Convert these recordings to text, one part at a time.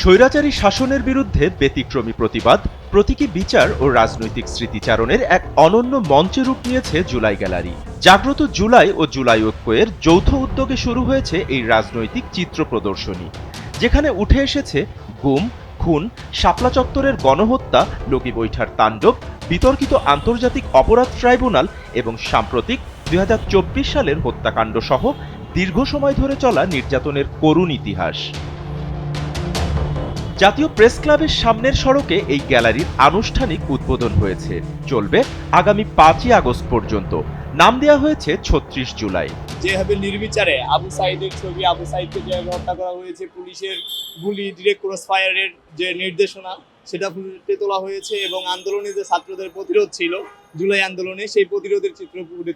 স্বৈরাচারী শাসনের বিরুদ্ধে ব্যতিক্রমী প্রতিবাদ, প্রতীকী বিচার ও রাজনৈতিক স্মৃতিচারণের এক অনন্য মঞ্চে রূপ নিয়েছে জুলাই গ্যালারি। জাগ্রত জুলাই ও জুলাই ঐক্যের যৌথ উদ্যোগে শুরু হয়েছে এই রাজনৈতিক চিত্র প্রদর্শনী, যেখানে উঠে এসেছে গুম, খুন, শাপলা চত্বরের গণহত্যা, লগি বৈঠার তাণ্ডব, বিতর্কিত আন্তর্জাতিক অপরাধ ট্রাইব্যুনাল এবং সাম্প্রতিক ২০২৪ সালের হত্যাকাণ্ড সহ দীর্ঘ সময় ধরে চলা নির্যাতনের করুণ ইতিহাস। জাতীয় প্রেস ক্লাবের সামনের সড়কে এই গ্যালারির আনুষ্ঠানিক উদ্বোধন হয়েছে। চলবে আগামী ৫ই আগস্ট পর্যন্ত। নাম দেওয়া হয়েছে ৩৬ জুলাই। যেভাবে নির্বিচারে আবু সাইদের ছবি, আবু সাইদকে যেভাবে হত্যা করা হয়েছে, পুলিশের গুলি, ডিরেক্ট ক্রস ফায়ারের যে নির্দেশনা সেটা ফুটে তোলা হয়েছে এবং আন্দোলনে যে ছাত্রদের প্রতিরোধ ছিল জুলাই আন্দোলনে, সেই প্রতিরোধের চিত্র ফুটে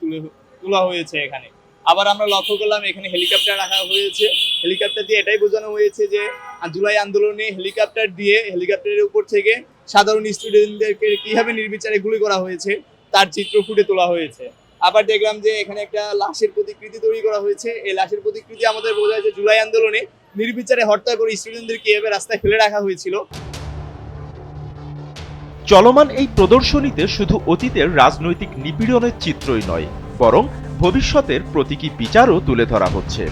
তোলা হয়েছে এখানে। আবার আমরা লক্ষ্য করলাম এখানে হেলিকপ্টার রাখা হয়েছে। হেলিকপ্টার দিয়ে এটাই বোঝানো হয়েছে যে জুলাই আন্দোলনে হেলিকপ্টারের উপর থেকে সাধারণ স্টুডেন্টদেরকে কিভাবে নির্বিচারে গুলি করা হয়েছে তার চিত্র ফুটে তোলা হয়েছে। আবার দেখলাম যে এখানে একটা লাশের প্রতিকৃতি তৈরি করা হয়েছে। এই লাশের প্রতিকৃতি আমাদের বোঝায় যে জুলাই আন্দোলনে নির্বিচারে হত্যা করে স্টুডেন্টদের কিভাবে রাস্তায় ফেলে রাখা হয়েছিল। চলমান এই প্রদর্শনীতে শুধু অতীতের রাজনৈতিক নিপীড়নের চিত্রই নয়, বরং ভবিষ্যতের প্রতীকী বিচারও তুলে ধরা হচ্ছে।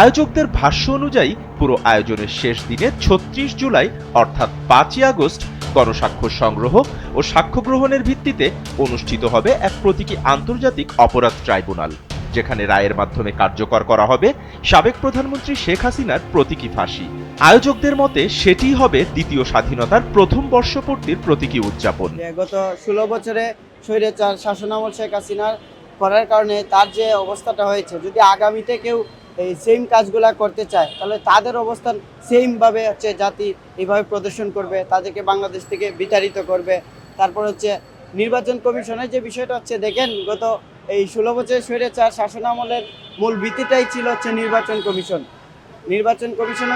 আয়োজকদের ভাষ্য অনুযায়ী পুরো আয়োজনের শেষ দিনে ৩৬ জুলাই অর্থাৎ ৫ই আগস্ট গণস্বাক্ষর সংগ্রহ ও সাক্ষ্য গ্রহণের ভিত্তিতে অনুষ্ঠিত হবে এক প্রতীকী আন্তর্জাতিক অপরাধ ট্রাইব্যুনাল, যেখানে রায়ের মাধ্যমে কার্যকর করা হবে সাবেক প্রধানমন্ত্রী শেখ হাসিনার প্রতীকী ফাঁসি। আয়োজকদের মতে সেটিই হবে দ্বিতীয় স্বাধীনতার প্রথম বর্ষপূর্তির প্রতীকী উদযাপন। গত ১৬ বছরে স্বৈরাচার শাসনামল শেখ হাসিনার করার কারণে তার যে অবস্থাটা হয়েছে, যদি আগামীতে কেউ এই সেম কাজগুলা করতে চায় তাহলে তাদের অবস্থান সেমভাবে জাতি এইভাবে প্রদর্শন করবে, তাদেরকে বাংলাদেশ থেকে বিতাড়িত করবে। তারপর নির্বাচন কমিশনের যে বিষয়টা দেখেন, গত এই ১৬ বছরের স্বৈরাচার শাসনামলের মূল ভিত্তিটাই ছিল নির্বাচন কমিশন। নির্বাচন কমিশন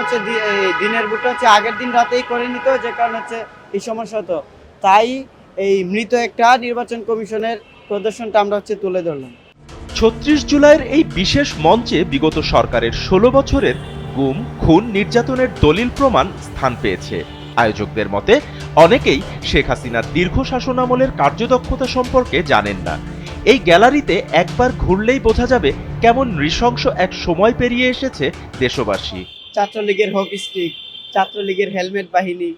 দিনের ভোটটা আগের দিন রাতেই করে নিত, যে কারণে এই সমস্যা হতো। তাই এই মৃত একটা নির্বাচন কমিশনের প্রদর্শনটা আমরা তুলে ধরলাম। ৩৬ জুলাইয়ের এই বিশেষ মঞ্চে বিগত সরকারের ১৬ বছরের গুম, খুন, নির্যাতনের দলিল প্রমাণ স্থান পেয়েছে। আয়োজকদের মতে অনেকেই শেখ হাসিনার দীর্ঘ শাসনামলের কার্যদক্ষতা সম্পর্কে জানেন না। এই গ্যালারিতে একবার ঘুরলেই বোঝা যাবে কেমন নৃশংস এক সময় পেরিয়ে এসেছে দেশবাসী। ছাত্রলীগের হকি স্টিক, ছাত্রলীগের হেলমেট বাহিনী,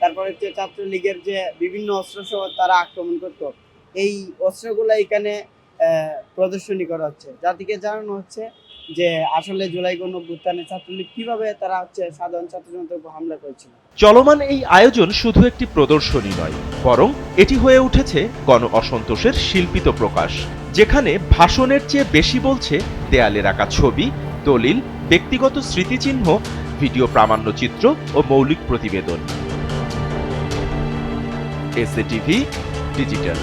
তারপরে ছাত্রলীগের যে বিভিন্ন অস্ত্রসহ তারা আক্রমণ করত, এই অস্ত্রগুলো এখানে প্রদর্শনী করা হচ্ছে। জাতিকে জানানো হচ্ছে যে আসলে জুলাই গণঅভ্যুত্থানে ছাত্রলীগ কিভাবে তারা সাধারণ ছাত্র জনতার উপর হামলা করেছিল। চলমান এই আয়োজন শুধু একটি প্রদর্শনী নয়, বরং এটি হয়ে উঠেছে গণ অসন্তোষের শিল্পিত প্রকাশ, যেখানে ভাষণের চেয়ে বেশি বলছে দেয়ালে রাখা ছবি, দলিল, ব্যক্তিগত স্মৃতিচিহ্ন, ভিডিও প্রামাণ্যচিত্র ও মৌলিক প্রতিবেদন। SATV digital.